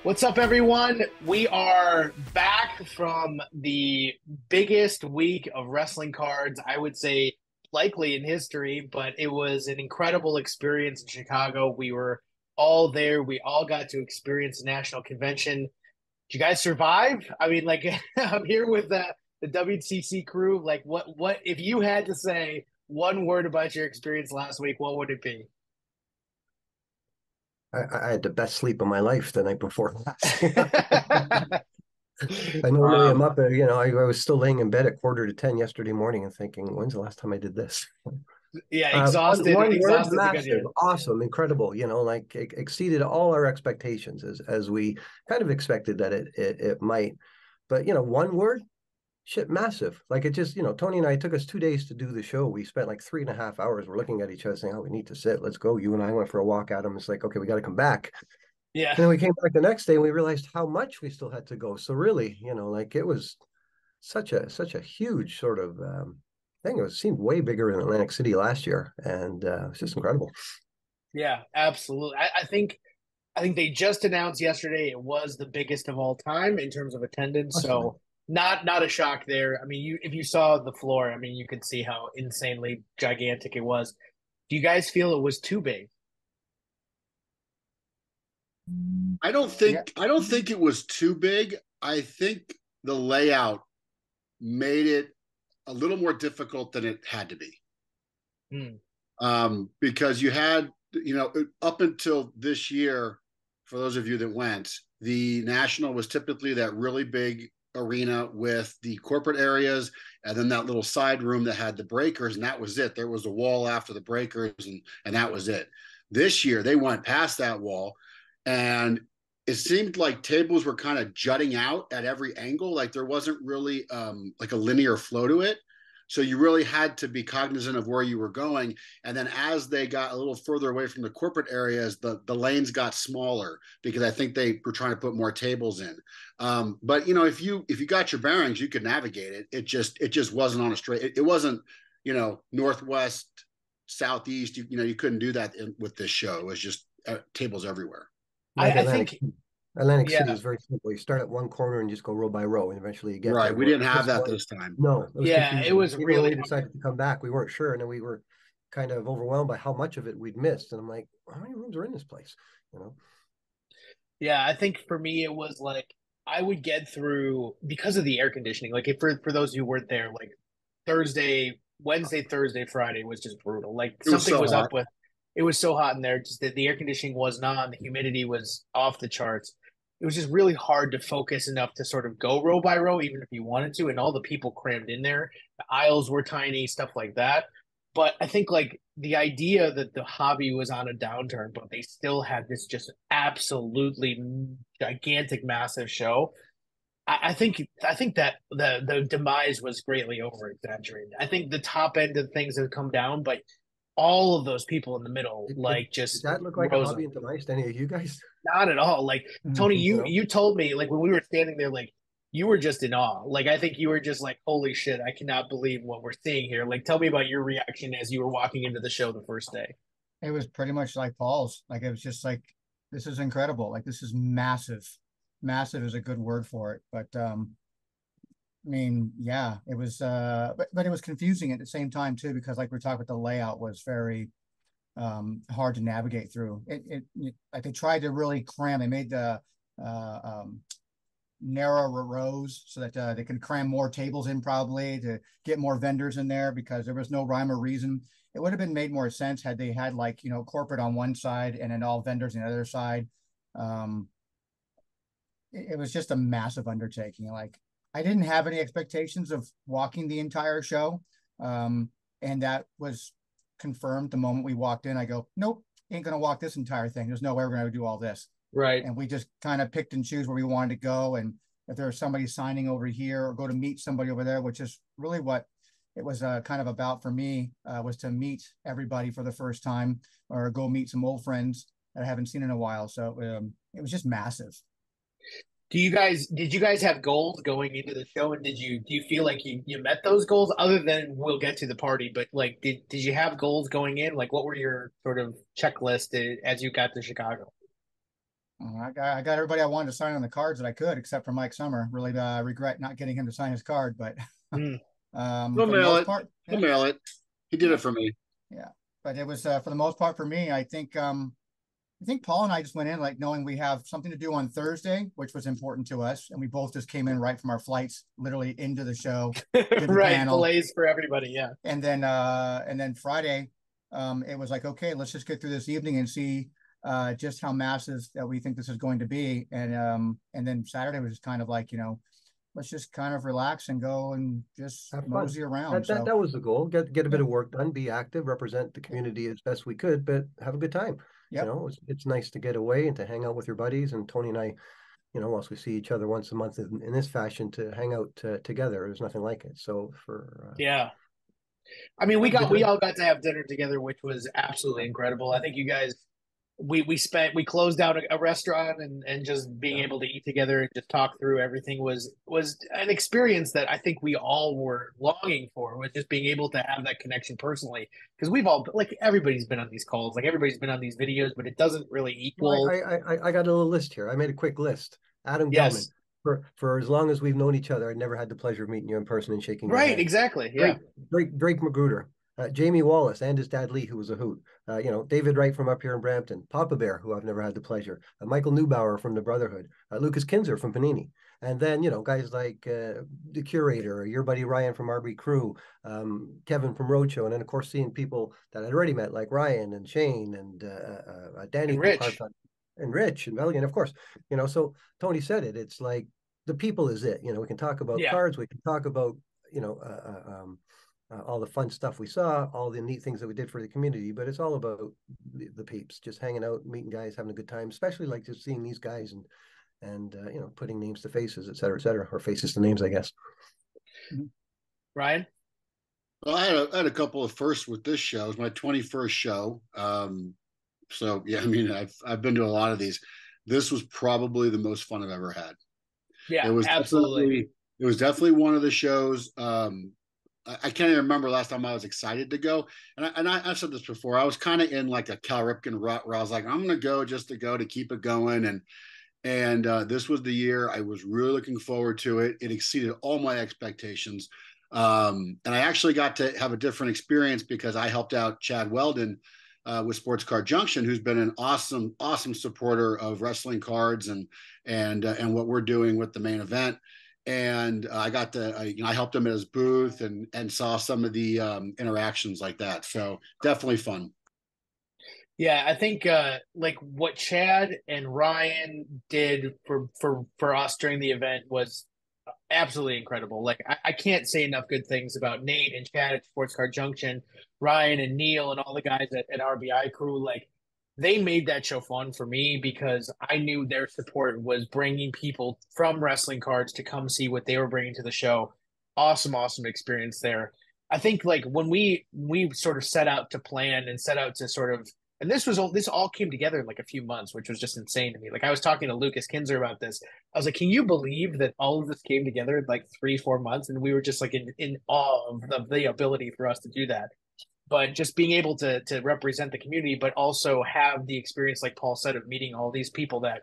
What's up, everyone? We are back from the biggest week of wrestling cards, I would say, likely in history, but it was an incredible experience in Chicago. We were all there. We all got to experience the national convention. Did you guys survive? I mean, like, I'm here with the WTC crew. Like, what, if you had to say one word about your experience last week, what would it be? I had the best sleep of my life the night before last. I normally am Um, up, I was still laying in bed at 9:45 yesterday morning and thinking, when's the last time I did this? yeah, One word, exhausted because massive, you awesome, incredible, like exceeded all our expectations as we kind of expected that it might. But, one word, shit, massive. Like it just, Tony and I, it took us 2 days to do the show. We spent like 3.5 hours. We're looking at each other saying, oh, we need to sit. Let's go. You and I went for a walk, Adam. It's like, okay, we got to come back. yeah. And then we came back the next day and we realized how much we still had to go. So really, like it was such a huge sort of thing. It seemed way bigger in Atlantic City last year, and it's just incredible. Yeah, absolutely. I think they just announced yesterday it was the biggest of all time in terms of attendance. Awesome. So not a shock there. I mean, you if you saw the floor, I mean, you could see how insanely gigantic it was. Do you guys feel it was too big? I don't Yeah, think I don't think it was too big. I think the layout made it a little more difficult than it had to be. Hmm. Because you had, up until this year, for those of you that went, the National was typically that really big arena with the corporate areas and then that little side room that had the breakers, and that was it. There was a wall after the breakers, and that was it. This year they went past that wall, and it seemed like tables were kind of jutting out at every angle. Like there wasn't really like a linear flow to it. So you really had to be cognizant of where you were going. And then as they got a little further away from the corporate areas, the lanes got smaller because I think they were trying to put more tables in. But if you got your bearings, you could navigate it. It just wasn't on a straight. It wasn't northwest, southeast. You couldn't do that with this show. It was just tables everywhere. Like I think Atlantic City yeah, is very simple. You start at one corner and just go row by row, and eventually you get Right. there. We Where didn't have this that one, this time. no, it was yeah, it confusing. was Even when really we decided to come back, we weren't sure, and then we were kind of overwhelmed by how much of it we'd missed. And I'm like, how many rooms are in this place? You know? Yeah, I think for me it was like I would get through because of the air conditioning. Like if for those who weren't there, like Thursday, Wednesday, Thursday, Friday was just brutal. Like It was something so was hot. up with it was so hot in there, just that the air conditioning wasn't on, the humidity was off the charts. It was just really hard to focus enough to sort of go row by row, even if you wanted to, and all the people crammed in there. The aisles were tiny, stuff like that. But I think like the idea that the hobby was on a downturn, but they still had this just absolutely gigantic, massive show. I think that the demise was greatly over exaggerated. I think the top end of things have come down, but all of those people in the middle, like, Did just that look like a rose hobby up. in demise to any of you guys? Not at all. Like Tony, mhm. You you know? you told me like when we were standing there, like you were just in awe. Like I think you were just like, holy shit, I cannot believe what we're seeing here. Like tell me about your reaction as you were walking into the show the first day. It was pretty much like Paul's. Like it was just like this is incredible. Like this is massive. Massive is a good word for it. But I mean, yeah, it was but it was confusing at the same time too, because like we're talking about the layout was very hard to navigate through. Like they tried to really cram, they made the uh um narrower rows so that they can cram more tables in probably to get more vendors in there because there was no rhyme or reason. It would have been made more sense had they had like corporate on one side and then all vendors on the other side. Um, it was just a massive undertaking. Like I didn't have any expectations of walking the entire show, and that was confirmed the moment we walked in. I go, nope, ain't gonna walk this entire thing. There's no way we're gonna do all this, Right. and we just kind of picked and choose where we wanted to go. And if there was somebody signing over here or go to meet somebody over there, which is really what it was kind of about for me, was to meet everybody for the first time or go meet some old friends that I haven't seen in a while. So it was just massive. Did you guys have goals going into the show, and do you feel like you met those goals other than we'll get to the party, but like did you have goals going in? Like what were your sort of checklist as you got to Chicago? I got everybody I wanted to sign on the cards that I could, except for Mike Summer. Really regret not getting him to sign his card, but We'll for the mail most it. part, We'll yeah, mail it. He did yeah, it for me. yeah. But it was for the most part for me. I think Paul and I just went in like knowing we have something to do on Thursday, which was important to us, and we both just came in right from our flights, literally into the show, did the Right, panel, delays for everybody. Yeah. and then Friday, it was like, okay, let's just get through this evening and see just how massive that we think this is going to be, and then Saturday was just kind of like, let's just kind of relax and go and just Have fun. mosey around. That was the goal. Get a bit Yeah. of work done, be active, represent the community as best we could, but have a good time. Yep. It's nice to get away and to hang out with your buddies. And Tony and I, once we see each other once a month in this fashion, to hang out together, there's nothing like it. So Yeah. I mean, we good. all got to have dinner together, which was absolutely incredible. I think you guys we closed out a restaurant, and just being able to eat together and just talk through everything was an experience that I think we all were longing for, with just being able to have that connection personally, because we've all, like, everybody's been on these calls, like everybody's been on these videos, but it doesn't really equal. I got a little list here. I made a quick list. Adam Gelman. Yes. For as long as we've known each other, I never had the pleasure of meeting you in person and shaking your Right, hand. exactly. Yeah. Drake Magruder, Jamie Wallace, and his dad Lee, who was a hoot. David Wright from up here in Brampton, Papa Bear, who I've never had the pleasure, Michael Neubauer from the Brotherhood, Lucas Kinzer from Panini, and then guys like the Curator, your buddy Ryan from RB Crew, Kevin from Roadshow, and then of course seeing people that I'd already met like Ryan and Shane and Danny And from Rich. Carpet, and Rich and Bellion, of course. So Tony said it. It's like the people is it. We can talk about cards, we can talk about all the fun stuff we saw, all the neat things that we did for the community, but it's all about the peeps, just hanging out, meeting guys, having a good time, especially like just seeing these guys and putting names to faces, et cetera, or faces to names, I guess. Ryan? Well, I had a couple of firsts with this show. It was my 21st show. So yeah, I mean, I've been to a lot of these. This was probably the most fun I've ever had. Yeah, it was absolutely. It was definitely one of the shows. I can't even remember last time I was excited to go. And I've said this before. I was kind of in like a Cal Ripken rut where I was like, I'm going to go just to go to keep it going. And this was the year. I was really looking forward to it. It exceeded all my expectations. And I actually got to have a different experience because I helped out Chad Weldon with Sports Card Junction, who's been an awesome supporter of wrestling cards and what we're doing with the main event. And I got to, I helped him at his booth and saw some of the interactions like that. So definitely fun. Yeah, I think like what Chad and Ryan did for us during the event was absolutely incredible. Like I can't say enough good things about Nate and Chad at Sports Card Junction, Ryan and Neil and all the guys at RBI Crew. Like, they made that show fun for me because I knew their support was bringing people from wrestling cards to come see what they were bringing to the show. Awesome experience there. I think like when we sort of set out to plan and set out to sort of, and this all came together in like a few months, which was just insane to me. Like, I was talking to Lucas Kinzer about this. I was like, can you believe that all of this came together in like 3-4 months? And we were just like in awe of the ability for us to do that. But just being able to represent the community, but also have the experience, like Paul said, of meeting all these people that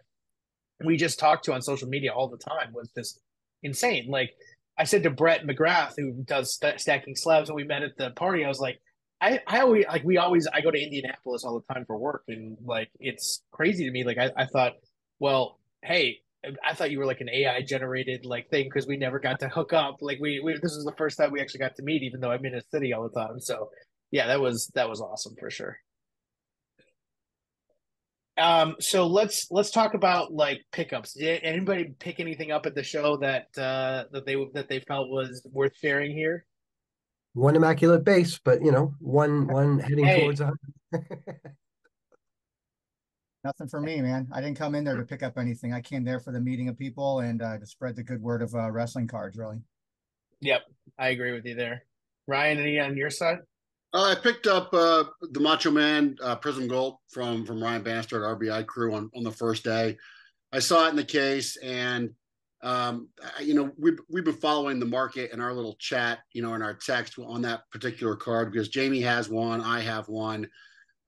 we just talk to on social media all the time was just insane. Like, I said to Brett McGrath, who does Stacking Slabs, when we met at the party, I was like, I always like I go to Indianapolis all the time for work, and like it's crazy to me. Like I thought, well, hey, I thought you were like an AI generated like thing because we never got to hook up. Like we this is the first time we actually got to meet, even though I'm in a city all the time. So yeah, that was awesome for sure. So let's talk about like pickups. Did anybody pick anything up at the show that they felt was worth sharing here? One immaculate base, but one heading towards 100. Nothing for me, man. I didn't come in there to pick up anything. I came there for the meeting of people and to spread the good word of wrestling cards, really. Yep, I agree with you there. Ryan, any on your side? I picked up the Macho Man Prism Gold from Ryan Bannister at RBI Crew on the first day. I saw it in the case, and we've been following the market in our little chat, in our text on that particular card because Jamie has one, I have one.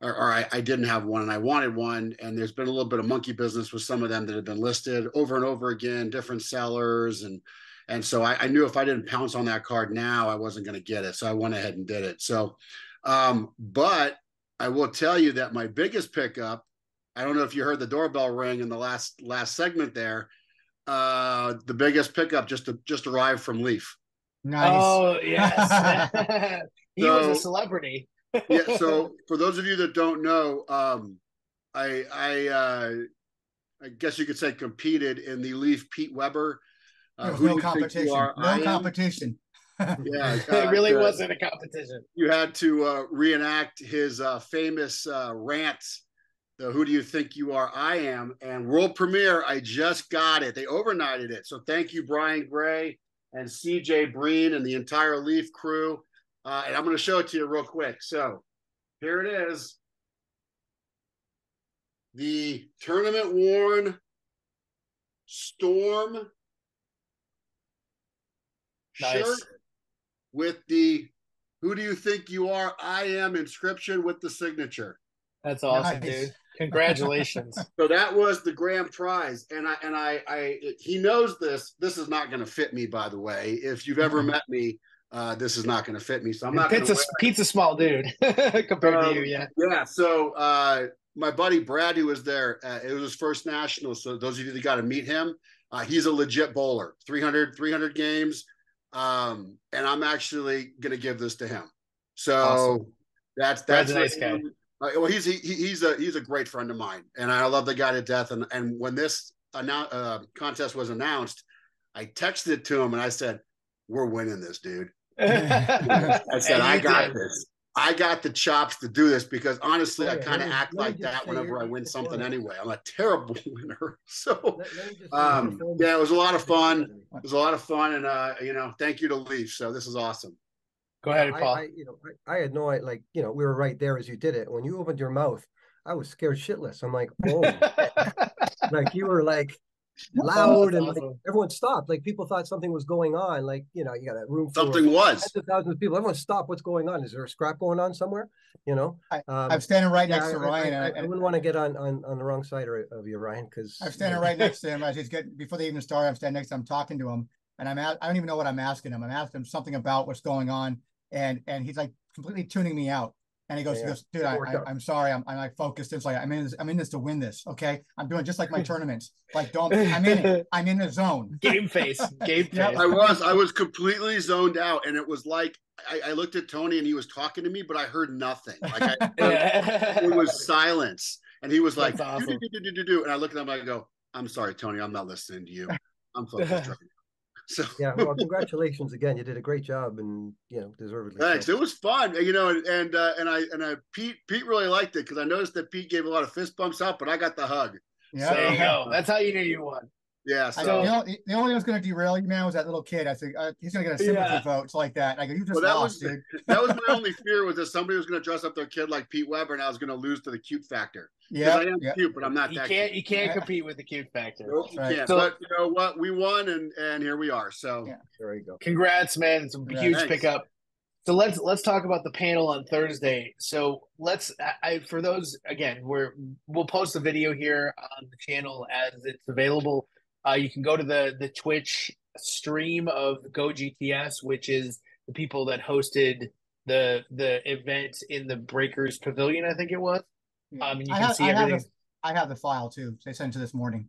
I didn't have one and I wanted one. And there's been a little bit of monkey business with some of them that have been listed over and over again, different sellers. And so I knew if I didn't pounce on that card now, I wasn't going to get it. So I went ahead and did it. So, but I will tell you that my biggest pickup, I don't know if you heard the doorbell ring in the last segment there. The biggest pickup just arrived from Leaf. Nice. Oh, yes. He was a celebrity. Yeah. So for those of you that don't know, I guess you could say competed in the Leaf Pete Weber. No competition. No competition. Yeah, it really wasn't a competition. You had to reenact his famous rant. Who do you think you are? I am. And world premiere, I just got it. They overnighted it. So thank you, Brian Gray and CJ Breen and the entire Leaf crew. And I'm going to show it to you real quick. So here it is. The tournament worn Storm shirt with the "Who do you think you are? I am" inscription with the signature. That's awesome, dude. Congratulations. So that was the grand prize. And he knows this. This is not going to fit me, by the way. If you've ever met me, this is not going to fit me. So I'm not going to Pete's a small dude compared to you, yeah. Yeah. So my buddy Brad, who was there, it was his first national. So those of you that got to meet him, he's a legit bowler, 300 games. And I'm actually going to give this to him. So awesome. that's a nice guy. Well, he's a great friend of mine, and I love the guy to death. And when this contest was announced, I texted it to him and I said, "We're winning this, dude." I said, "I got this. I got the chops to do this," because honestly, I kind of act like that whenever I win something anyway. I'm a terrible winner. So, yeah, it was a lot of fun. It was a lot of fun, and thank you to Leaf. So this is awesome. Go ahead, Paul. I had no idea, we were right there as you did it. When you opened your mouth, I was scared shitless. I'm like, oh, you were loud and everyone stopped. People thought something was going on. You got a room full something was tens of thousands of people. Everyone stopped. What's going on? Is there a scrap going on somewhere? I'm standing right next to Ryan. I wouldn't want to get on the wrong side of you, Ryan, because I'm standing right next to him as he's getting before they even start. I'm standing next to him, I'm talking to him, and I don't even know what I'm asking him. I'm asking him something about what's going on. And he's completely tuning me out. And he goes, dude, I'm sorry. I'm focused. It's I'm in this to win this. Okay. I'm doing just like my tournaments. I'm in it. I'm in the zone. Game face. I was completely zoned out. And it was I looked at Tony and he was talking to me, but I heard nothing. It was silence. And he was like, awesome. And I looked at him and I go, "I'm sorry, Tony. I'm not listening to you. I'm focused right now." So yeah, well, congratulations again. You did a great job, and deservedly. Thanks. So. It was fun, and Pete really liked it because I noticed that Pete gave a lot of fist bumps out, but I got the hug. Yeah, so, there you go. That's how you knew you won. Yeah. So the only thing that's going to derail you now is that little kid. I think he's going to get a sympathy vote. It's like that. I go, you just lost, dude. That was my only fear was that somebody was going to dress up their kid like Pete Weber, and I was going to lose to the cute factor. Yeah, I am cute, but I'm not that cute. You can't compete with the cute factor. Nope, you can't. So, but you know what? We won, and here we are. So there you go. Congrats, man! It's a huge pickup. So let's talk about the panel on Thursday. So for those again, we'll post a video here on the channel as it's available. You can go to the Twitch stream of Go GTS, which is the people that hosted the event in the Breakers Pavilion, I think it was. And you can see everything. I have the file too. They sent it this morning.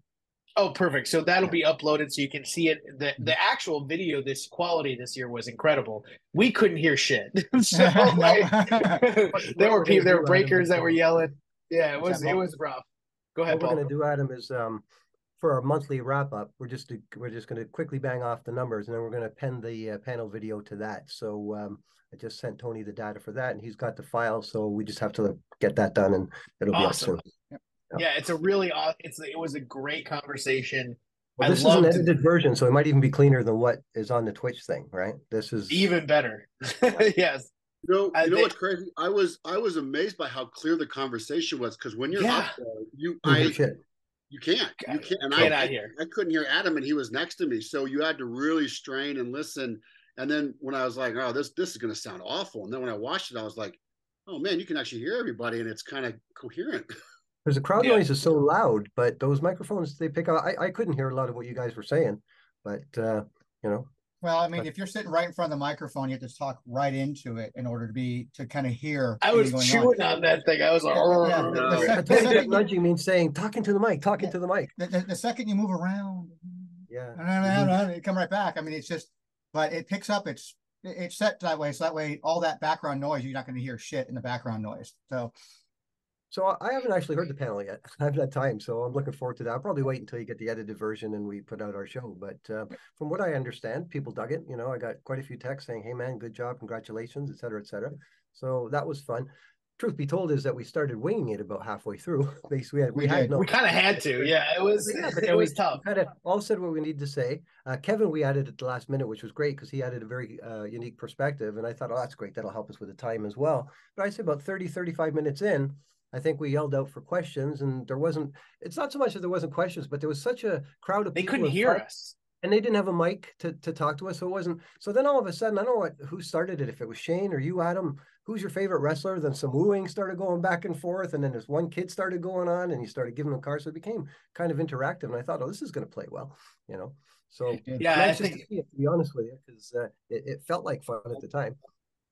Oh, perfect. So that'll be uploaded so you can see it. The actual video, this quality this year was incredible. We couldn't hear shit. So there were breakers that were yelling. Yeah, it was rough. Go ahead, What we're going to do, Adam, is for our monthly wrap up, we're just going to quickly bang off the numbers, and then we're going to append the panel video to that. So I just sent Tony the data for that, and he's got the file. So we just have to get that done, and it'll be up soon. Yeah, it's a really it was a great converation. Well, this is an edited version, so it might even be cleaner than what is on the Twitch thing, right? This is even better. Yes. You know what's crazy? I was amazed by how clear the conversation was, because when you're up there, you can't. And I couldn't hear Adam, and he was next to me, so you had to really strain and listen. And then when I was like, "Oh, this is going to sound awful," and then when I watched it, I was like, oh man, you can actually hear everybody and it's kind of coherent. Because the crowd Yeah. noise is so loud, but those microphones, they pick up. I couldn't hear a lot of what you guys were saying, but you know. Well, I mean, But if you're sitting right in front of the microphone, you have to talk right into it in order to kind of hear I anything was going on. chewing on that thing. I was like, Yeah, I the told you that second you, nudging means saying, talking to the mic, talking yeah, to the mic. the second you move around, Yeah. you come right back. I mean, it's just, but it picks up. It's set that way, so that way all that background noise, you're not going to hear shit in the background noise. So I haven't actually heard the panel yet. I haven't had time, so I'm looking forward to that. I'll probably wait until you get the edited version and we put out our show. But from what I understand, people dug it. You know, I got quite a few texts saying, "Hey man, good job, congratulations," et cetera, et cetera. So that was fun. Truth be told is that we started winging it about halfway through. Basically, we had no. we kind of had to. Yeah, it was But it was tough. We kind of all said what we needed to say. Kevin, we added at the last minute, which was great because he added a very unique perspective. And I thought, oh, that's great. That'll help us with the time as well. But I say about 30, 35 minutes in, I think we yelled out for questions, and it's not so much that there wasn't questions, but there was such a crowd of They people couldn't in hear front, us. and they didn't have a mic to talk to us. So it wasn't, so then all of a sudden, I don't know who started it, if it was Shane or you, Adam, who's your favorite wrestler? Then some wooing started going back and forth. And then this one kid started going on and he started giving them cards. So it became kind of interactive. And I thought, oh, this is going to play well, you know? So Yeah, I'm I anxious think to see it, to be honest with you, because it felt like fun at the time.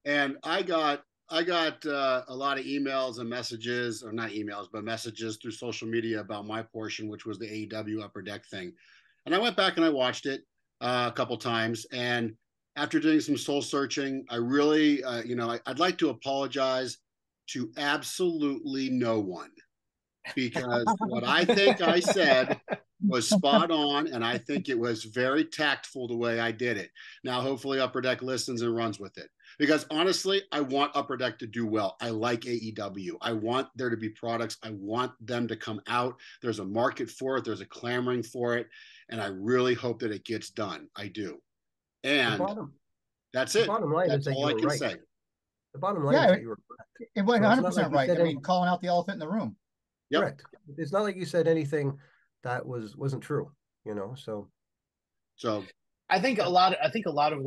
And I got a lot of emails and messages, or not emails, but messages through social media about my portion, which was the AEW Upper Deck thing. And I went back and I watched it a couple times. And after doing some soul searching, I really, I'd like to apologize to absolutely no one, because what I think I said was spot on, and I think it was very tactful the way I did it. Now, hopefully, Upper Deck listens and runs with it. Because honestly, I want Upper Deck to do well. I like AEW. I want there to be products. I want them to come out. There's a market for it. There's a clamoring for it. And I really hope that it gets done. I do. And that's The it. bottom line That's is that all you I were can right. say. The bottom line Yeah, is that you were correct. it was So it's not 100% like you right. said I mean, calling out the elephant in the room. Yep. Correct. It's not like you said anything that wasn't true, you know. So I think a lot of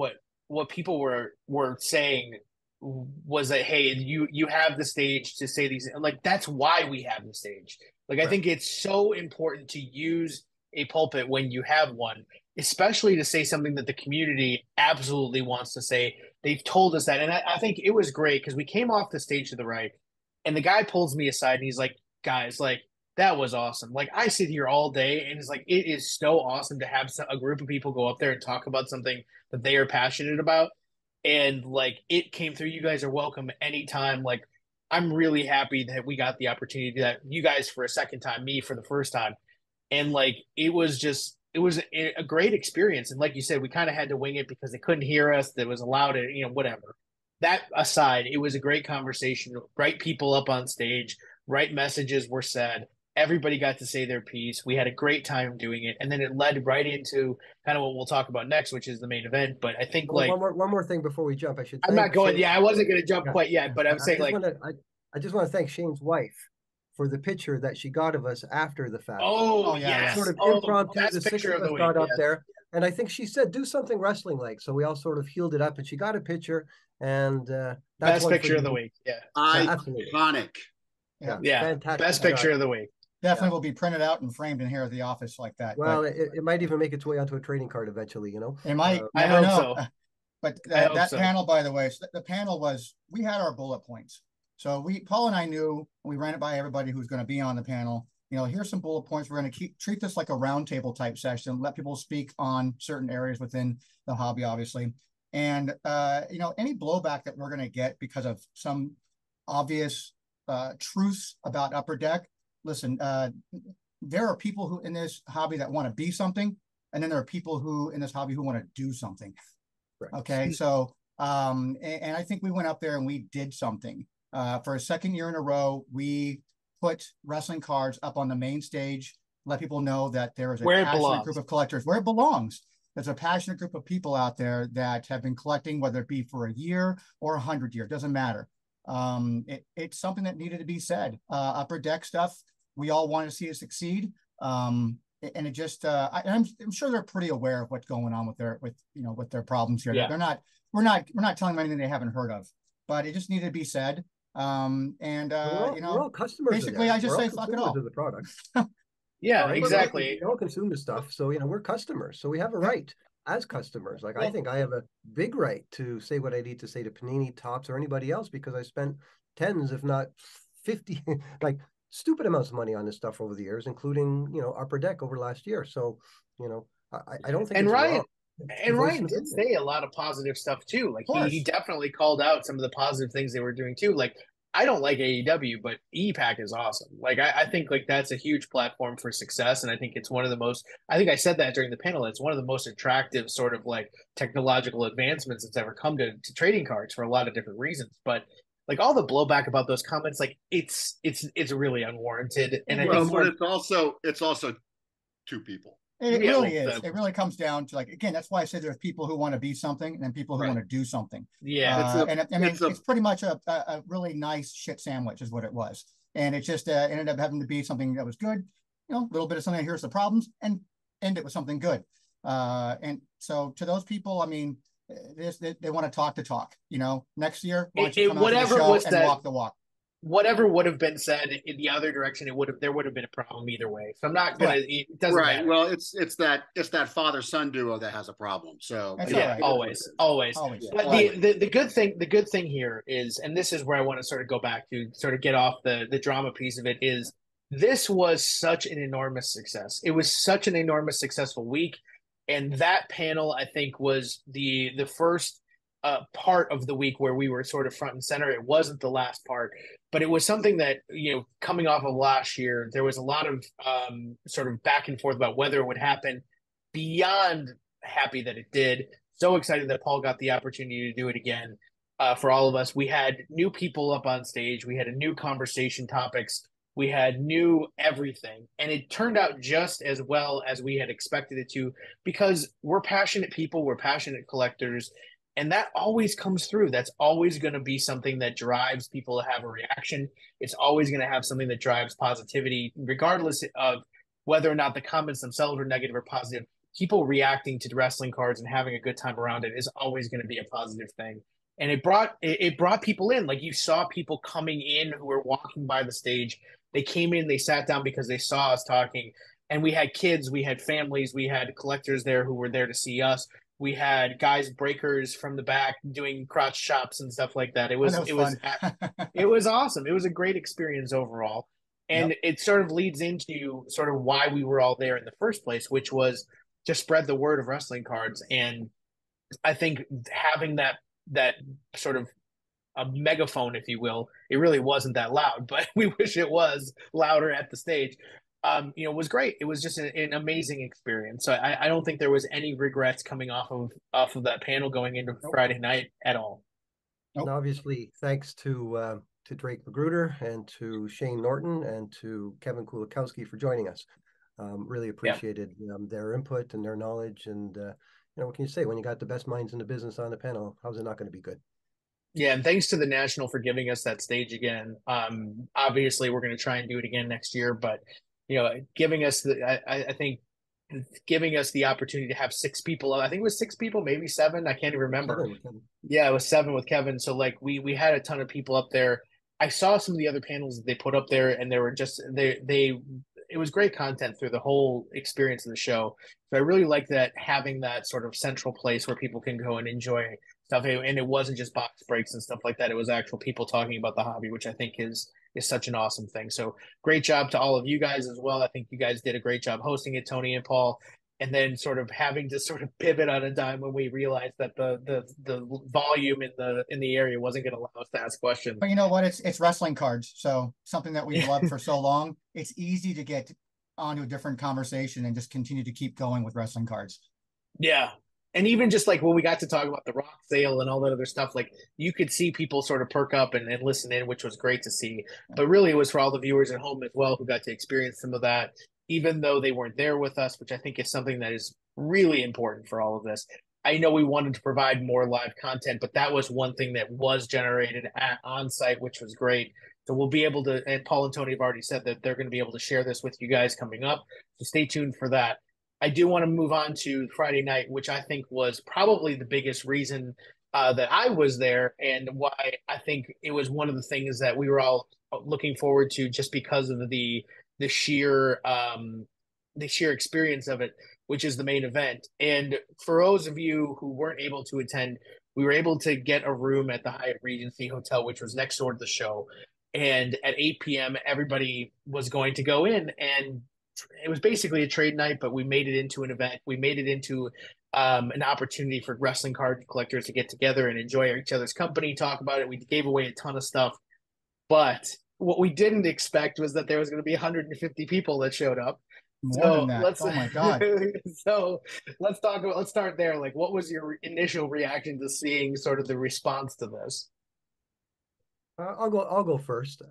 what people were saying was that, hey, you have the stage to say these, like that's why we have the stage. Like I right. think it's so important to use a pulpit when you have one, especially to say something that the community absolutely wants to say. They've told us that, and I think it was great because we came off the stage to the right, and the guy pulls me aside and he's like, "Guys, like that was awesome. Like I sit here all day and it's like it is so awesome to have a group of people go up there and talk about something that they are passionate about. And like it came through. You guys are welcome anytime. Like I'm really happy that we got the opportunity to do that. You guys for a second time, me for the first time. And like it was a great experience. And like you said, we kind of had to wing it because they couldn't hear us. That was allowed it, whatever. That aside, it was a great conversation. Right people up on stage, right messages were said. Everybody got to say their piece. We had a great time doing it, and then it led right into kind of what we'll talk about next, which is the main event. But I think like one more thing before we jump, I should. I'm Thank not going. Shane. Yeah, I wasn't going to jump quite yet, but I'm saying like I just want to thank Shane's wife for the picture that she got of us after the fact. oh yeah, yes, Sort of oh, impromptu. that's The six picture of of us the week. got up Yes. there, and I think she said, "Do something wrestling like." So we all sort of healed it up, and she got a picture, and that's Best one picture for of the you. week. Yeah, Absolutely. Iconic. yeah, Fantastic. best picture of the week. Definitely will be printed out and framed in here at the office like that. Well, it might even make its way onto a trading card eventually, you know. It might. I Never hope know. so. But I hope that so. panel, by the way, the panel was, we had our bullet points. So Paul and I knew, we ran it by everybody who's going to be on the panel. Here's some bullet points. We're going to treat this like a roundtable type session, let people speak on certain areas within the hobby, obviously. And, any blowback that we're going to get because of some obvious truths about Upper Deck, listen, there are people who in this hobby that want to be something, and then there are people who in this hobby who want to do something. Right. Okay, so and I think we went up there and we did something. For a second year in a row, we put wrestling cards up on the main stage, let people know that there is a passionate group of collectors where it belongs. There's a passionate group of people out there that have been collecting, whether it be for a year or 100 years, doesn't matter. It's something that needed to be said. Upper Deck stuff, we all want to see it succeed. And it just, I'm sure they're pretty aware of what's going on with their problems here. Yeah. We're not telling them anything they haven't heard of, but it just needed to be said. We're You we're know, all customers of basically I theirs. just We're all say fuck it consumers all. of the product. Yeah, Remember, right? exactly. We all consume the stuff. So, we're customers. So we have a Yeah. right as customers. Like, I Well, think I have a big right to say what I need to say to Panini, Topps, or anybody else because I spent tens, if not 50, like stupid amounts of money on this stuff over the years, including, Upper Deck over last year. So, I don't think and it's Ryan wrong to and voice Ryan an did opinion. say a lot of positive stuff too. Like Of he course. definitely called out some of the positive things they were doing too. Like I don't like AEW, but EPAC is awesome. Like I think like that's a huge platform for success, and I think it's one of the most. I think I said that during the panel. It's one of the most attractive sort of like technological advancements that's ever come to trading cards for a lot of different reasons. But like all the blowback about those comments, like it's really unwarranted, and It I think Well, is. but more. it's also two people. It Yeah, really well, is. It really comes down to, like, again, that's why I say there's people who want to be something and then people who right. want to do something. Yeah, And I It's mean, a it's pretty much a really nice shit sandwich is what it was. And it just ended up having to be something that was good, a little bit of something, here's the problems, and end it with something good. And so to those people, I mean, they want to talk the talk, next year, why don't you come out to the whatever show was and that walk the walk? whatever would have been said in the other direction, there would have been a problem either way. So I'm not gonna. Correct. It doesn't right. matter. Well, it's that father son duo that has a problem. So That's all Yeah, right. it is what it always, is. always. Yeah, Always. But Always. the good thing here is, and this is where I want to sort of go back to, sort of get off the drama piece of it. Is this was such an enormous success. It was such an enormous successful week, and that panel I think was the first part of the week where we were sort of front and center. It wasn't the last part, but it was something that, coming off of last year, there was a lot of sort of back and forth about whether it would happen. Beyond happy that it did. So excited that Paul got the opportunity to do it again. For all of us, we had new people up on stage. We had a new conversation topics. We had new everything, and it turned out just as well as we had expected it to, because we're passionate people, we're passionate collectors, and that always comes through. That's always going to be something that drives people to have a reaction. It's always going to have something that drives positivity, regardless of whether or not the comments themselves are negative or positive. People reacting to wrestling cards and having a good time around it is always going to be a positive thing. And it brought people in. Like you saw people coming in who were walking by the stage. They came in, they sat down because they saw us talking. And we had kids, we had families, we had collectors there who were there to see us. We had guys breakers from the back doing crotch chops and stuff like that. It Oh, was that was it was fun. it was awesome. It was a great experience overall. Yep. And it sort of leads into sort of why we were all there in the first place, which was to spread the word of wrestling cards. And I think having that sort of a megaphone, if you will, it really wasn't that loud, but we wish it was louder at the stage. Was great. It was just an amazing experience. So I don't think there was any regrets coming off of that panel going into Nope. Friday night at all. And Nope. obviously, thanks to Drake Magruder and to Shane Norton and to Kevin Kulikowski for joining us. Really appreciated their input and their knowledge. And what can you say when you got the best minds in the business on the panel? How's it not going to be good? Yeah, and thanks to the National for giving us that stage again. Obviously, we're going to try and do it again next year, but giving us I think giving us the opportunity to have six people. I think it was six people, maybe seven. I can't even remember. Kevin. Yeah, it was seven with Kevin. So like we had a ton of people up there. I saw some of the other panels that they put up there, and they were just they it was great content through the whole experience of the show. So I really like that, having that sort of central place where people can go and enjoy stuff. And it wasn't just box breaks and stuff like that. It was actual people talking about the hobby, which I think is such an awesome thing. So great job to all of you guys as well. I think you guys did a great job hosting it, Tony and Paul. And then sort of having to sort of pivot on a dime when we realized that the volume in the area wasn't going to allow us to ask questions. But you know what? It's wrestling cards. So something that we've loved for so long. It's easy to get onto a different conversation and just continue to keep going with wrestling cards. Yeah. And even just like when we got to talk about the rock sale and all that other stuff, like you could see people sort of perk up and listen in, which was great to see. But really, it was for all the viewers at home as well who got to experience some of that, even though they weren't there with us, which I think is something that is really important for all of this. I know we wanted to provide more live content, but that was one thing that was generated on site, which was great. So we'll be able to, and Paul and Tony have already said that they're going to be able to share this with you guys coming up. So stay tuned for that. I do want to move on to Friday night, which I think was probably the biggest reason that I was there, and why I think it was one of the things that we were all looking forward to, just because of the sheer the sheer experience of it, which is the main event. And for those of you who weren't able to attend, we were able to get a room at the Hyatt Regency Hotel, which was next door to the show. And at 8 p.m., everybody was going to go in, and it was basically a trade night, but we made it into an event. We made it into an opportunity for wrestling card collectors to get together and enjoy each other's company, talk about it. We gave away a ton of stuff, but what we didn't expect was that there was going to be 150 people that showed up. More than So that. let's Oh my God. so let's talk about let's start there. Like, what was your initial reaction to seeing sort of the response to this? I'll go first.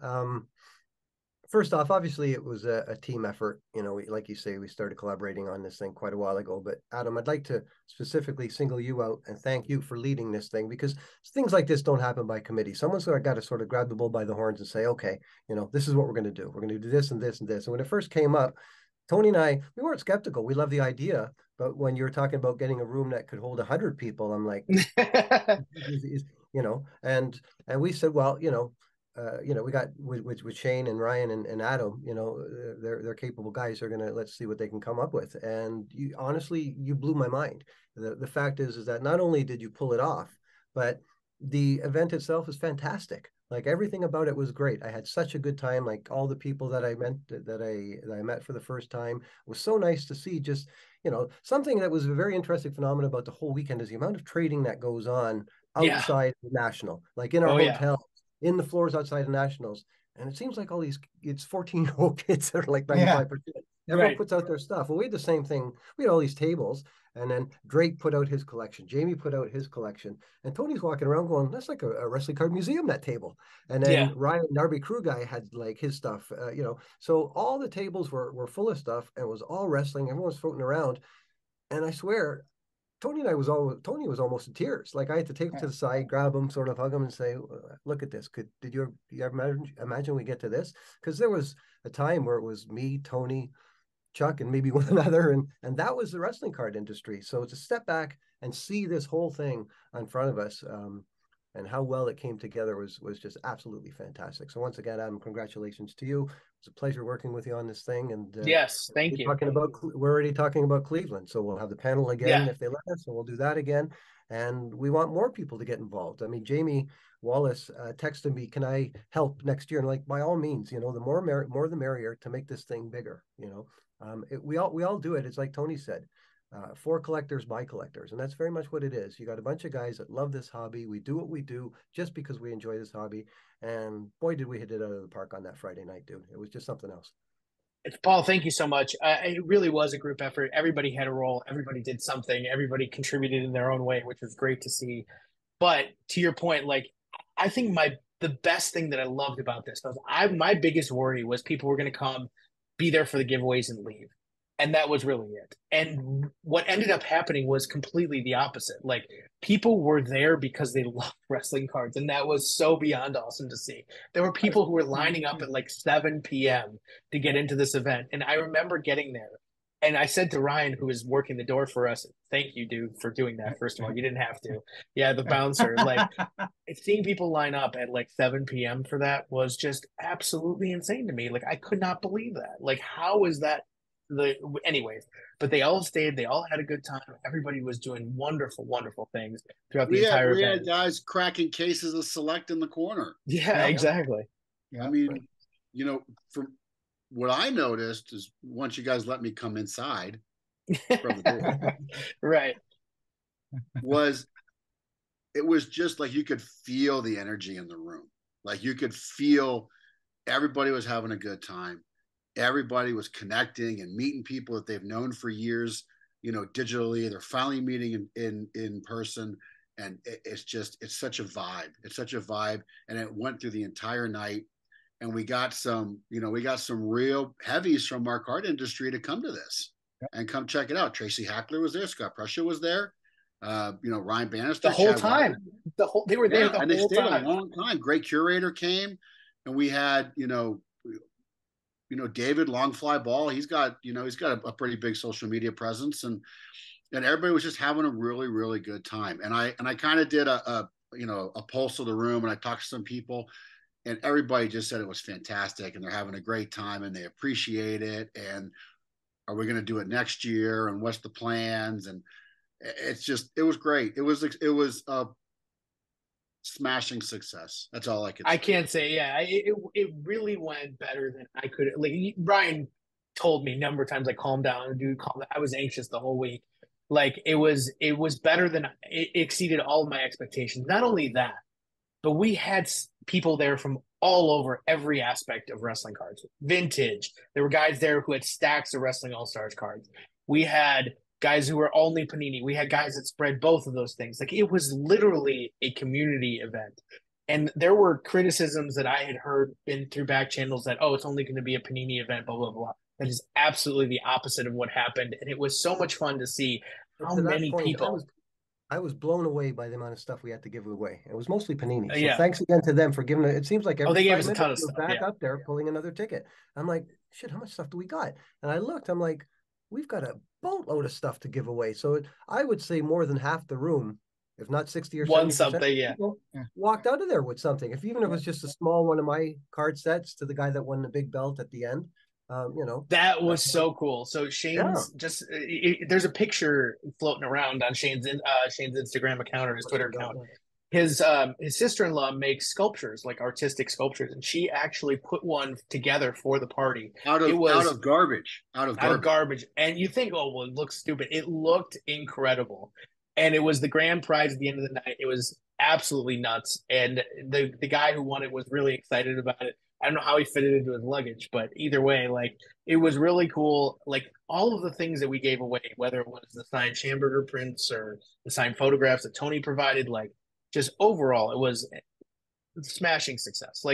First off, obviously it was a team effort. You know, like you say, we started collaborating on this thing quite a while ago. But Adam, I'd like to specifically single you out and thank you for leading this thing, because things like this don't happen by committee. Someone's got to sort of grab the bull by the horns and say, okay, you know, this is what we're going to do. We're going to do this and this and this. And when it first came up, Tony and I, we weren't skeptical. We loved the idea. But when you were talking about getting a room that could hold 100 people, I'm like, you know, and we said, well, you know, we got with Shane and Ryan and Adam, you know, they're capable guys. They're gonna, let's see what they can come up with. And you honestly, you blew my mind. The fact is that not only did you pull it off, but the event itself is fantastic. Like, everything about it was great. I had such a good time. Like, all the people that I met for the first time, it was so nice to see. Just, you know, something that was a very interesting phenomenon about the whole weekend is the amount of trading that goes on Yeah. outside the National, like in our Oh yeah. hotel, in the floors outside the Nationals. And it seems like all these, it's 14-year-old kids that are like Yeah. 95%. Everyone Right. puts out their stuff. Well, we had the same thing. We had all these tables, and then Drake put out his collection. Jamie put out his collection. And Tony's walking around going, that's like a wrestling card museum, that table. And then Yeah. Ryan, Narby Crew guy, had like his stuff, you know. So all the tables were full of stuff, and it was all wrestling. Everyone was floating around. And I swear, Tony was almost in tears. Like, I had to take him to the side, grab him, sort of hug him, and say, "Look at this. Did you ever imagine we get to this?" Because there was a time where it was me, Tony, Chuck, and maybe one another, and that was the wrestling card industry. So to step back and see this whole thing in front of us, and how well it came together was just absolutely fantastic. So once again, Adam, congratulations to you. It's a pleasure working with you on this thing. And Yes. Thank you. we're already talking about Cleveland, so we'll have the panel again Yeah. if they let us, and we'll do that again. And we want more people to get involved. I mean, Jamie Wallace texted me, "Can I help next year?" And like, by all means, you know, the more the merrier to make this thing bigger. You know, we all do it. It's like Tony said, for collectors by collectors, and that's very much what it is. You got a bunch of guys that love this hobby. We do what we do just because we enjoy this hobby. And boy, did we hit it out of the park on that Friday night, dude. It was just something else. Paul, thank you so much. It really was a group effort. Everybody had a role. Everybody did something. Everybody contributed in their own way, which was great to see. But to your point, like, I think the best thing that I loved about this was, my biggest worry was people were going to come, be there for the giveaways, and leave. And that was really it. And what ended up happening was completely the opposite. Like, people were there because they love wrestling cards, and that was so beyond awesome to see. There were people who were lining up at like 7 p.m. to get into this event. And I remember getting there, and I said to Ryan, who was working the door for us, "Thank you, dude, for doing that. First of all, you didn't have to." Yeah, the bouncer. Like, seeing people line up at like 7 p.m. for that was just absolutely insane to me. Like, I could not believe that. Like, how is that anyways? But they all stayed. They all had a good time. Everybody was doing wonderful, wonderful things throughout the entire we event. had guys cracking cases of Select in the corner. Yeah, exactly. Yeah. I mean, you know, from what I noticed is, once you guys let me come inside from the door, Right. it was just like you could feel the energy in the room. Like, you could feel everybody was having a good time. Everybody was connecting and meeting people that they've known for years, you know, digitally. They're finally meeting in person. And it's such a vibe. It's such a vibe. And it went through the entire night. And we got some real heavies from our card industry to come to this and come check it out. Tracy Hackler was there. Scott Prussia was there. You know, Ryan Bannister. The whole Chad time. They were there the and they whole stayed time. a long time. Great curator came, and we had, David Longfly Ball. He's got a pretty big social media presence, and and everybody was just having a really, really good time. And I kind of did a pulse of the room, and I talked to some people, and everybody just said it was fantastic, and they're having a great time, and they appreciate it. And are we going to do it next year? And what's the plans? And it was great. It was a smashing success. That's all I could say. I can't say, yeah, it really went better than I could. Like Brian told me a number of times, like, calm down, dude, calm down. I was anxious the whole week. Like it was better than it exceeded all of my expectations. Not only that, but we had people there from all over every aspect of wrestling cards. Vintage. There were guys there who had stacks of Wrestling All-Stars cards. We had guys who were only Panini. We had guys that spread both of those things. Like it was literally a community event. And there were criticisms that I had heard in through back channels that, oh, it's only going to be a Panini event, blah, blah, blah. That is absolutely the opposite of what happened. And it was so much fun to see how many people. I was blown away by the amount of stuff we had to give away. It was mostly Panini. So yeah. Thanks again to them for giving it. It seems like every they gave us minutes a ton of stuff. back up there pulling another ticket. I'm like, shit, how much stuff do we got? And I looked, I'm like, we've got a boatload of stuff to give away. So I would say more than half the room, if not 60 or 70%, something, yeah, walked out of there with something. Even if it was just a small one of my card sets to the guy that won the big belt at the end. That was so cool. So Shane's there's a picture floating around on Shane's Instagram account or his Twitter account. His sister-in-law makes sculptures, like artistic sculptures, and she actually put one together for the party out of garbage. And you think, oh well, it looks stupid. It looked incredible, and it was the grand prize at the end of the night. It was absolutely nuts, and the guy who won it was really excited about it. I don't know how he fit it into his luggage, but either way, like it was really cool. Like all of the things that we gave away, whether it was the signed Schamberger prints or the signed photographs that Tony provided, like just overall, it was a smashing success.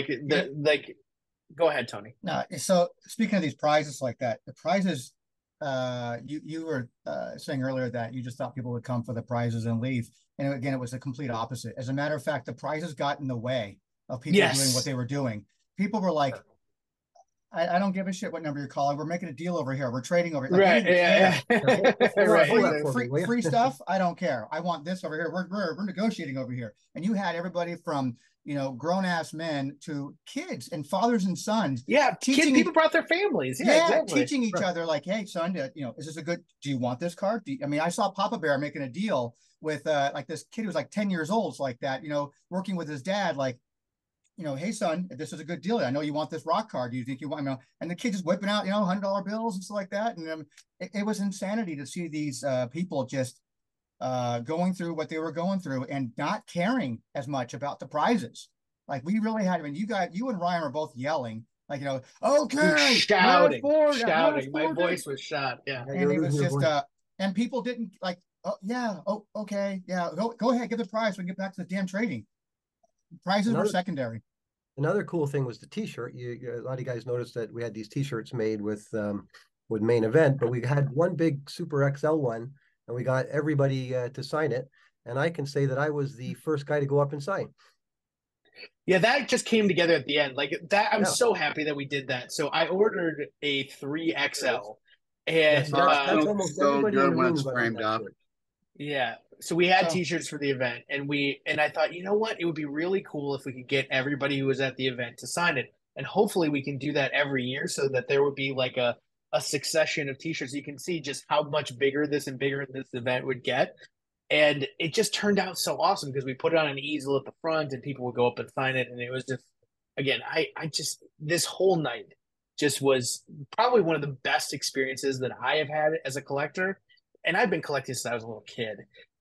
Go ahead, Tony. No, so speaking of these prizes like that, the prizes, you were saying earlier that you just thought people would come for the prizes and leave. And again, it was the complete opposite. As a matter of fact, the prizes got in the way of people doing what they were doing. People were like, I don't give a shit what number you're calling. We're making a deal over here. We're trading over here. Like, right. Free stuff. I don't care. I want this over here. We're negotiating over here. And you had everybody from, grown ass men to kids and fathers and sons. Yeah. People brought their families. Yeah, exactly. Teaching each other like, hey, son, is this do you want this card? I saw Papa Bear making a deal with like this kid who was like 10 years old, like that, working with his dad, like, hey son, this is a good deal. I know you want this rock card. Do you think you want? And the kid just whipping out, $100 bills and stuff like that. And it was insanity to see these people just going through what they were going through and not caring as much about the prizes. Like we really had. You and Ryan were both yelling, like okay, shouting. My voice was shot. Yeah, and it was just and people didn't like. Oh yeah. Oh okay. Yeah. Go ahead. Give the prize. So we can get back to the damn trading. Prizes were secondary. Another cool thing was the T-shirt. A lot of you guys noticed that we had these T-shirts made with main event, but we had one big Super XL one, and we got everybody to sign it. And I can say that I was the first guy to go up and sign. Yeah, that just came together at the end. Like that, I'm so happy that we did that. So I ordered a 3XL, and that's almost so good when it's framed up. Yeah. So we had T-shirts for the event, and I thought, you know what? It would be really cool if we could get everybody who was at the event to sign it. And hopefully we can do that every year so that there would be like a succession of T-shirts. You can see just how much bigger this event would get. And it just turned out so awesome because we put it on an easel at the front and people would go up and sign it. And it was just, again, this whole night just was probably one of the best experiences that I have had as a collector. And I've been collecting since I was a little kid.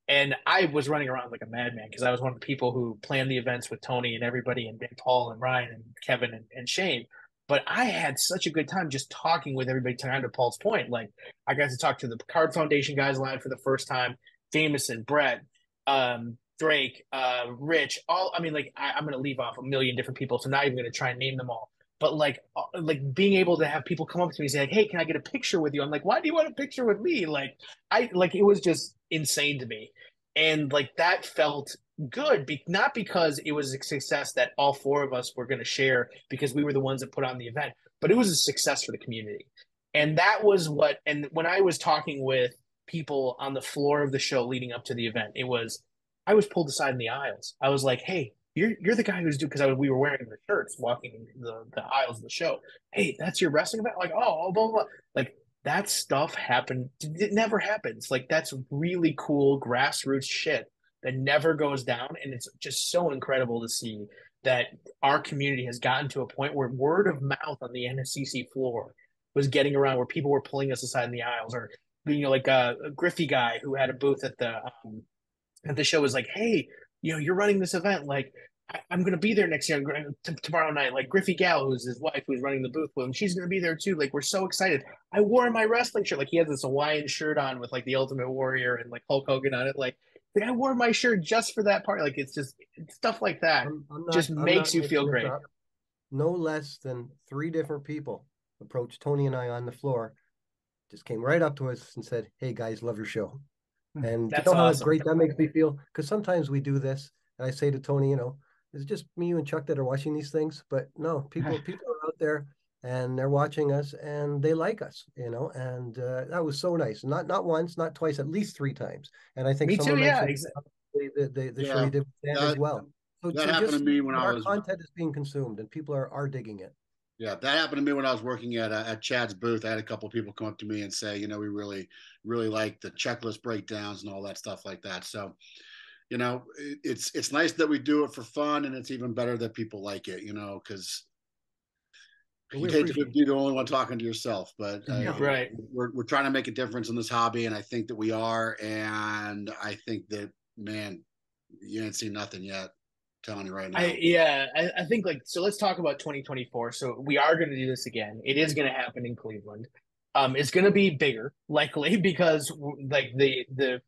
And I was running around like a madman because I was one of the people who planned the events with Tony and everybody and Paul and Ryan and Kevin and Shane. But I had such a good time just talking with everybody. To Paul's point, like I got to talk to the Card Foundation guys live for the first time, Jameson, Brett, Drake, Rich, I'm going to leave off a million different people. So not even going to try and name them all. But like being able to have people come up to me and say, like, hey, can I get a picture with you? I'm like, why do you want a picture with me? It was just insane to me. And like that felt good, not because it was a success that all four of us were going to share because we were the ones that put on the event, but it was a success for the community. And that was and when I was talking with people on the floor of the show leading up to the event. I was pulled aside in the aisles. I was like, "Hey, you're the guy who's doing," because we were wearing the shirts walking the aisles of the show. Hey, that's your wrestling event? Like, oh, blah, blah, blah. Like that stuff happened. It never happens. Like that's really cool grassroots shit that never goes down, and it's just so incredible to see that our community has gotten to a point where word of mouth on the NSCC floor was getting around, where people were pulling us aside in the aisles, or like a Griffey guy who had a booth at the show was like, "Hey, you're running this event. Like, I'm going to be there next year, tomorrow night. Like Griffey Gal, who's his wife, who's running the booth with him, she's going to be there too. Like, we're so excited. I wore my wrestling shirt. Like, he has this Hawaiian shirt on with like the Ultimate Warrior and like Hulk Hogan on it. Like I wore my shirt just for that part. Like, it's stuff like that just I'm makes not you making feel this great. up. No less than 3 different people approached Tony and I on the floor, just came right up to us and said, "Hey guys, love your show." And That's you know how awesome. great that makes me feel? Because sometimes we do this, and I say to Tony, it's just me, you, and Chuck that are watching these things. But no, people are out there and they're watching us and they like us, and that was so nice. Not once, not twice, at least 3 times. And I think Me too. someone Yeah, mentioned exactly. the show you did with Dan as well. So that happened just to me when I our was content is being consumed and people are digging it. Yeah, that happened to me when I was working at Chad's booth. I had a couple of people come up to me and say, we really like the checklist breakdowns and all that stuff like that. So, it's nice that we do it for fun, and it's even better that people like it, because you hate to be the only one talking to yourself. But right, we're trying to make a difference in this hobby, and I think that we are. And I think that, man, you ain't seen nothing yet. Telling you right now. I think so let's talk about 2024. So we are going to do this again. It is going to happen in Cleveland. It's going to be bigger, likely, because like the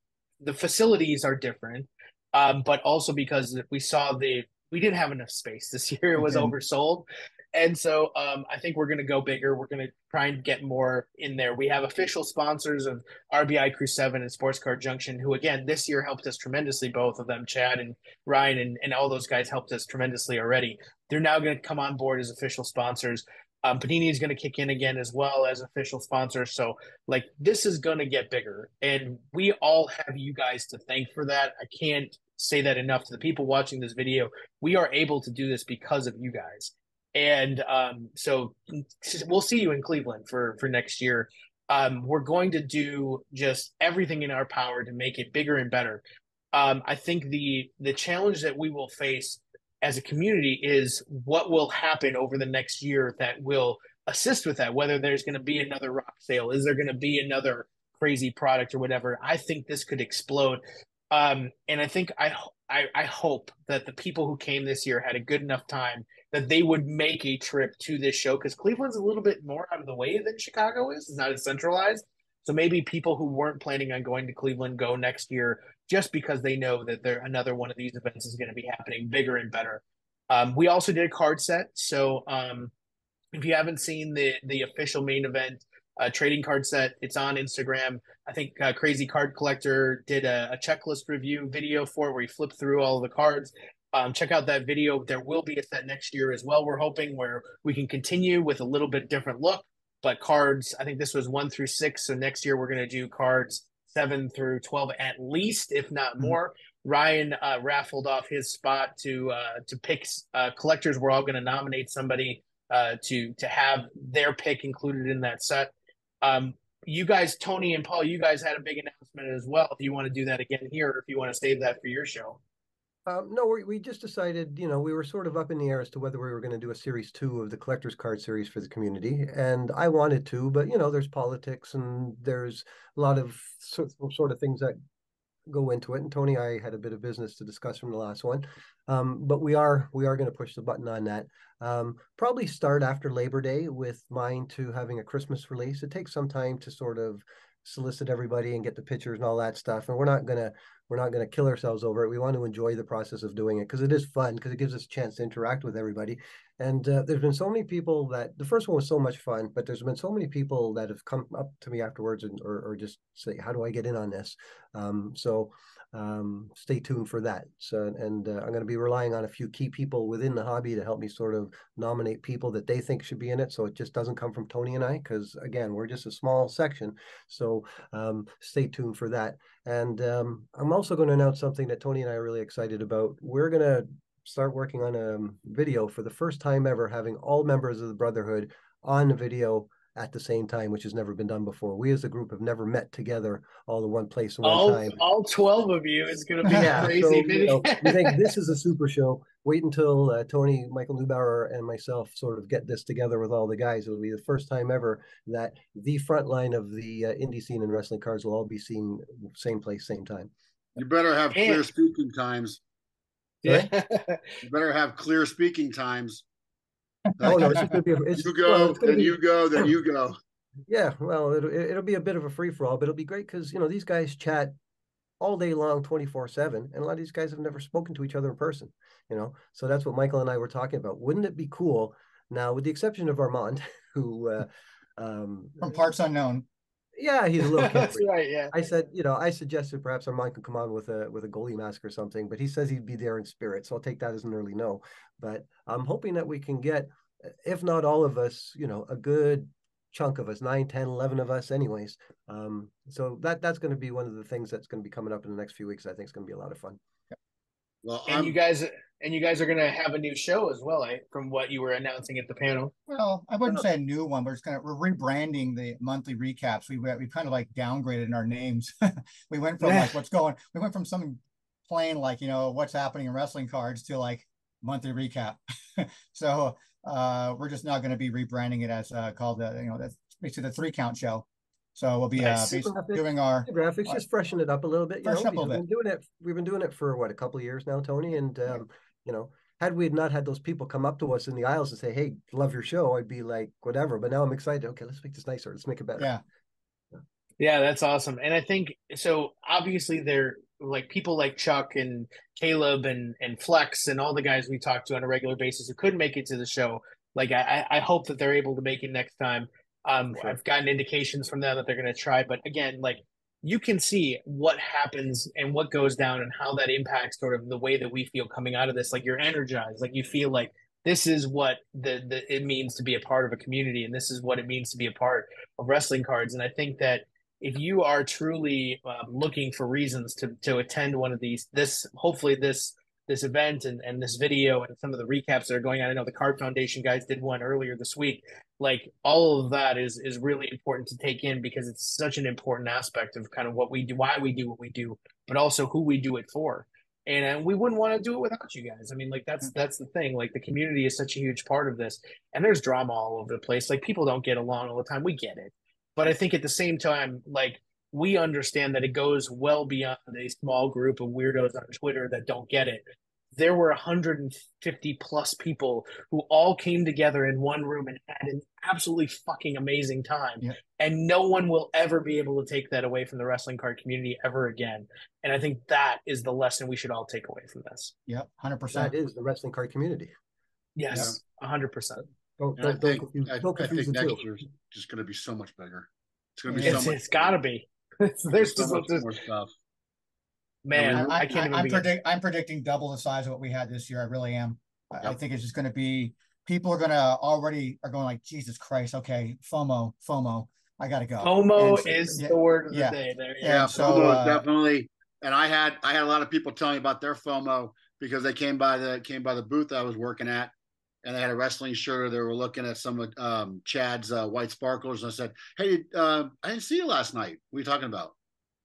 facilities are different, but also because we didn't have enough space this year. It was oversold. And so I think we're going to go bigger. We're going to try and get more in there. We have official sponsors of RBI Crew 7 and Sports Car Junction, who, again, this year helped us tremendously, both of them, Chad and Ryan, and all those guys helped us tremendously already. They're now going to come on board as official sponsors. Panini is going to kick in again as well as official sponsors. So, this is going to get bigger. And we all have you guys to thank for that. I can't say that enough to the people watching this video. We are able to do this because of you guys. And so we'll see you in Cleveland for next year. We're going to do just everything in our power to make it bigger and better. I think the challenge that we will face as a community is what will happen over the next year that will assist with that, whether there's going to be another rock sale, is there going to be another crazy product or whatever. I think this could explode. And I think I hope that the people who came this year had a good enough time that they would make a trip to this show, because Cleveland's a little bit more out of the way than Chicago is. It's not as centralized. So maybe people who weren't planning on going to Cleveland go next year just because they know that another one of these events is going to be happening bigger and better. We also did a card set. So if you haven't seen the official main event trading card set, it's on Instagram. I think Crazy Card Collector did a checklist review video for it where he flipped through all of the cards. Check out that video. There will be a set next year as well, we're hoping, where we can continue with a little bit different look. But cards, I think this was 1 through 6. So next year we're going to do cards 7 through 12 at least, if not more. Ryan raffled off his spot to pick collectors. We're all going to nominate somebody to have their pick included in that set. You guys, Tony and Paul, you guys had a big announcement as well. If you want to do that again here, or if you want to save that for your show. No, we just decided, we were sort of up in the air as to whether we were going to do a series 2 of the collector's card series for the community. And I wanted to, but, there's politics and there's a lot of sort of things that go into it. And Tony and I had a bit of business to discuss from the last one. But we are going to push the button on that. Probably start after Labor Day with mine to having a Christmas release. It takes some time to sort of solicit everybody and get the pictures and all that stuff. And we're not gonna kill ourselves over it. We want to enjoy the process of doing it because it is fun, because it gives us a chance to interact with everybody. And there's been so many people that the first one was so much fun, but there's been so many people that have come up to me afterwards or just say, "How do I get in on this?" So stay tuned for that. So, and I'm going to be relying on a few key people within the hobby to help me sort of nominate people that they think should be in it. So it just doesn't come from Tony and I, because again, we're just a small section. So stay tuned for that. And I'm also going to announce something that Tony and I are really excited about. We're going to start working on a video for the first time ever, having all members of the Brotherhood on the video at the same time, which has never been done before. We as a group have never met together all in one place at one time. All 12 of you is going to be a crazy so, video. We think this is a super show. Wait until Tony, Michael Neubauer, and myself sort of get this together with all the guys. It'll be the first time ever that the front line of the indie scene and wrestling cards will all be seen same place, same time. You better have clear speaking times. Yeah. You better have clear speaking times. Oh no, it's just gonna be. You go, then you go, then you go. Yeah, well, it'll be a bit of a free for all, but it'll be great because these guys chat all day long, 24/7, and a lot of these guys have never spoken to each other in person. So that's what Michael and I were talking about. Wouldn't it be cool? Now, with the exception of Armand, who from parts unknown. Yeah, he's a little That's right. Yeah. I said, I suggested perhaps Armand could come on with a goalie mask or something, but he says he'd be there in spirit. So I'll take that as an early no. But I'm hoping that we can get, if not all of us, a good chunk of us, 9, 10, 11 of us anyways. So that's going to be one of the things that's going to be coming up in the next few weeks. I think it's going to be a lot of fun. Well, you guys are going to have a new show as well, from what you were announcing at the panel. Well, I wouldn't say a new one. We're rebranding the monthly recaps. We kind of like downgraded in our names. We went from we went from something plain like, what's happening in wrestling cards to like monthly recap. So we're just not going to be rebranding it as called that's basically the 3 count show. So we'll be doing our graphics, just freshen it up a little bit. We've been doing it for a couple of years now, Tony. And had we not had those people come up to us in the aisles and say, "Hey, love your show," I'd be like, whatever. But now I'm excited. Okay, let's make this nicer. Let's make it better. Yeah, that's awesome. And I think so. Obviously, they're like people like Chuck and Caleb and Flex and all the guys we talk to on a regular basis who couldn't make it to the show. Like I hope that they're able to make it next time. Sure. I've gotten indications from them that they're going to try, but again, like you can see what happens and what goes down and how that impacts sort of the way that we feel coming out of this. Like you're energized, like you feel like this is what it means to be a part of a community, and this is what it means to be a part of wrestling cards. And I think that if you are truly looking for reasons to attend one of these, hopefully this event and this video and some of the recaps that are going on. I know the Card Foundation guys did one earlier this week. Like all of that is really important to take in because it's such an important aspect of kind of what we do, why we do what we do, but also who we do it for. And we wouldn't want to do it without you guys. I mean, like that's the thing. Like the community is such a huge part of this, and there's drama all over the place. Like people don't get along all the time. We get it, but I think at the same time, like we understand that it goes well beyond a small group of weirdos on Twitter that don't get it. There were 150 plus people who all came together in one room and had an absolutely fucking amazing time. Yeah. And no one will ever be able to take that away from the wrestling card community ever again. And I think that is the lesson we should all take away from this. Yep, 100%. That is the wrestling card community. Yes, 100%. I think next year's just going to be so much bigger. It's going to be so much. It's got to be. There's so much more stuff. Man, I'm predicting double the size of what we had this year. I really am. Yep. I think it's just going to be, people are going like, Jesus Christ. Okay. FOMO. I got to go. FOMO is the word of the day there. Yeah. FOMO is definitely. And I had a lot of people telling me about their FOMO because they came by the booth I was working at, and they had a wrestling shirt, or they were looking at some of Chad's white sparklers. And I said, "Hey, I didn't see you last night. What are you talking about?"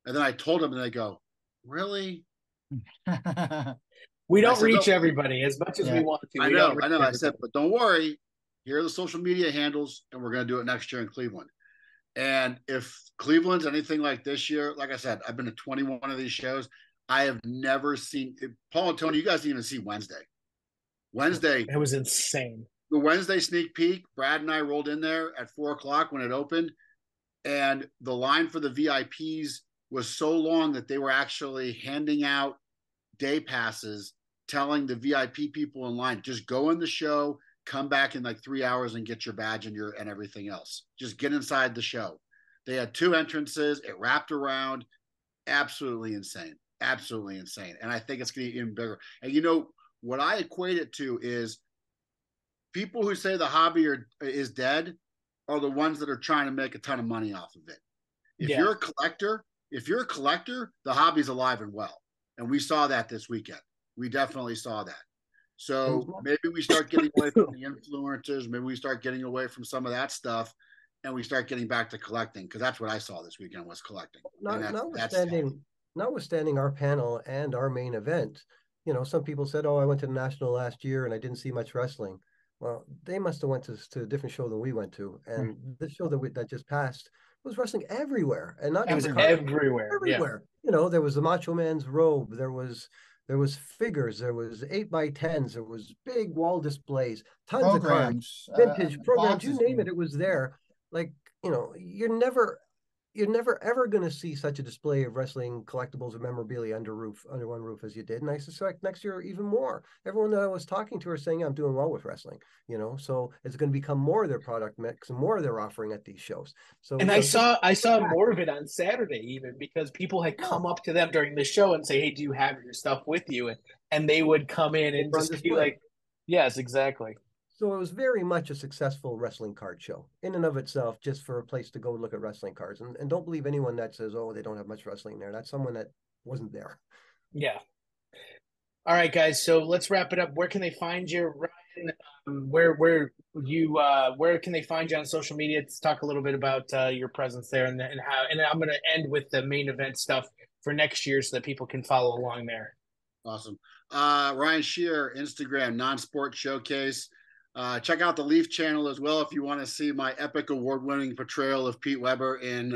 And then I told them, and they go, "Really?" We don't reach everybody as much as we want to. I know. I said, but don't worry. Here are the social media handles, and we're going to do it next year in Cleveland. And if Cleveland's anything like this year, like I said, I've been to 21 of these shows. I have never seen Paul and Tony. You guys didn't even see Wednesday. It was insane. The Wednesday sneak peek. Brad and I rolled in there at 4:00 when it opened, and the line for the VIPs was so long that they were actually handing out day passes, telling the VIP people in line, just go in the show, come back in like 3 hours and get your badge and everything else. Just get inside the show. They had 2 entrances. It wrapped around. Absolutely insane. absolutely insane. And I think it's going to get even bigger. And you know, what I equate it to is people who say the hobby is dead are the ones that are trying to make a ton of money off of it. If you're a collector, the hobby's alive and well. And we saw that this weekend. We definitely saw that. So maybe we start getting away from the influencers. Maybe we start getting away from some of that stuff, and we start getting back to collecting, because that's what I saw this weekend was collecting. Notwithstanding our panel and our main event, you know, some people said, "Oh, I went to the National last year and I didn't see much wrestling." Well, they must have went to a different show than we went to, and this show that just passed was wrestling everywhere, and not just everywhere. Everywhere. Yeah. You know, there was the Macho Man's robe. There was figures, there was 8x10s, there was big wall displays, tons of cards, vintage programs, you name it, it was there. Like, you know, you're never ever going to see such a display of wrestling collectibles or memorabilia under one roof as you did. And I suspect next year even more. Everyone that I was talking to are saying, I'm doing well with wrestling, you know, so it's going to become more of their product mix and more of their offering at these shows. So, and I saw more of it on Saturday, even because people had come up to them during the show and say, hey, do you have your stuff with you? And they would come in and just be like, yes, exactly. So it was very much a successful wrestling card show in and of itself, just for a place to go look at wrestling cards. And don't believe anyone that says, oh, they don't have much wrestling there. That's someone that wasn't there. Yeah. All right, guys. So let's wrap it up. Where can they find you, Ryan? Where can they find you on social media? Let's talk a little bit about your presence there and how. And I'm going to end with the main event stuff for next year so that people can follow along there. Awesome. Ryan Shear, Instagram, Non-Sport Showcase. Check out the Leaf channel as well if you want to see my epic award-winning portrayal of Pete Weber in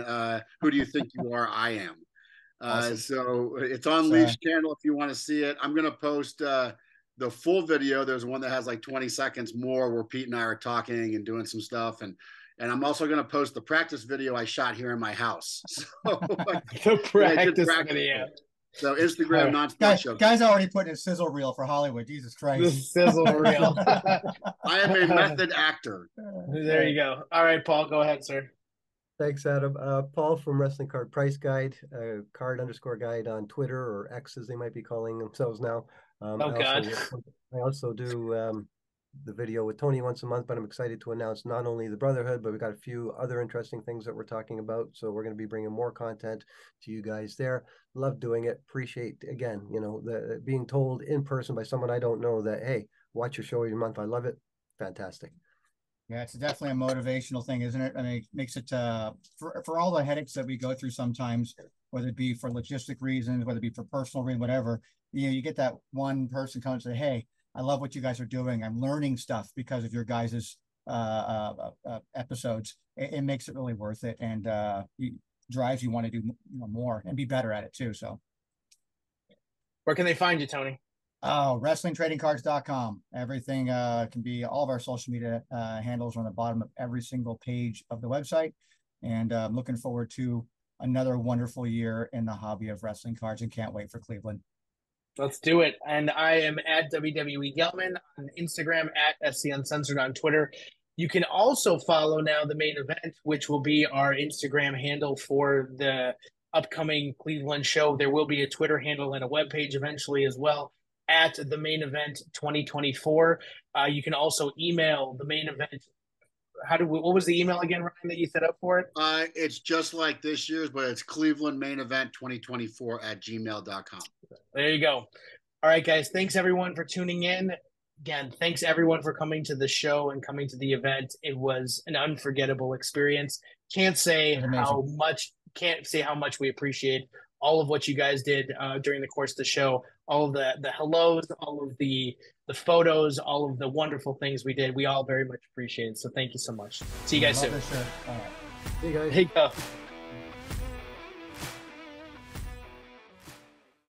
Who Do You Think You Are? I Am. Awesome. So it's on Leaf's channel if you want to see it. I'm going to post the full video. There's one that has like 20 seconds more where Pete and I are talking and doing some stuff. And I'm also going to post the practice video I shot here in my house. So the practice video. So Instagram, Non-Sport Show. Guy's already putting a sizzle reel for Hollywood. Jesus Christ. The sizzle reel. I am a method actor. There you go. All right, Paul, go ahead, sir. Thanks, Adam. Paul from Wrestling Card Price Guide, card_guide on Twitter, or X as they might be calling themselves now. I also do the video with Tony once a month, but I'm excited to announce not only the Brotherhood, but we've got a few other interesting things that we're talking about. So we're going to be bringing more content to you guys there. Love doing it. Appreciate, again, you know, the being told in person by someone I don't know that, hey, watch your show every month. I love it. Fantastic. Yeah, it's definitely a motivational thing, isn't it? I mean, it makes it for all the headaches that we go through sometimes, whether it be for logistic reasons, whether it be for personal reasons, whatever, you get that one person come and say, hey, I love what you guys are doing. I'm learning stuff because of your guys' episodes. It makes it really worth it, and drives you want to do more and be better at it too. So, where can they find you, Tony? Oh, WrestlingTradingCards.com. Everything can be, all of our social media handles are on the bottom of every single page of the website. And I'm looking forward to another wonderful year in the hobby of wrestling cards, and can't wait for Cleveland. Let's do it. And I am at WWE Gelman on Instagram, at SC Uncensored on Twitter. You can also follow now the main event, which will be our Instagram handle for the upcoming Cleveland show. There will be a Twitter handle and a webpage eventually as well, at the main event 2024. You can also email the main event. What was the email again, Ryan, that you set up for it? It's just like this year's, but it's Cleveland Main Event 2024 at gmail.com. There you go. All right, guys. Thanks everyone for tuning in. Again, thanks everyone for coming to the show and coming to the event. It was an unforgettable experience. Can't say how much we appreciate all of what you guys did during the course of the show. All of the hellos, all of the photos, all of the wonderful things we did. We all very much appreciate it. So thank you so much. See you guys soon. See you guys. Here you go.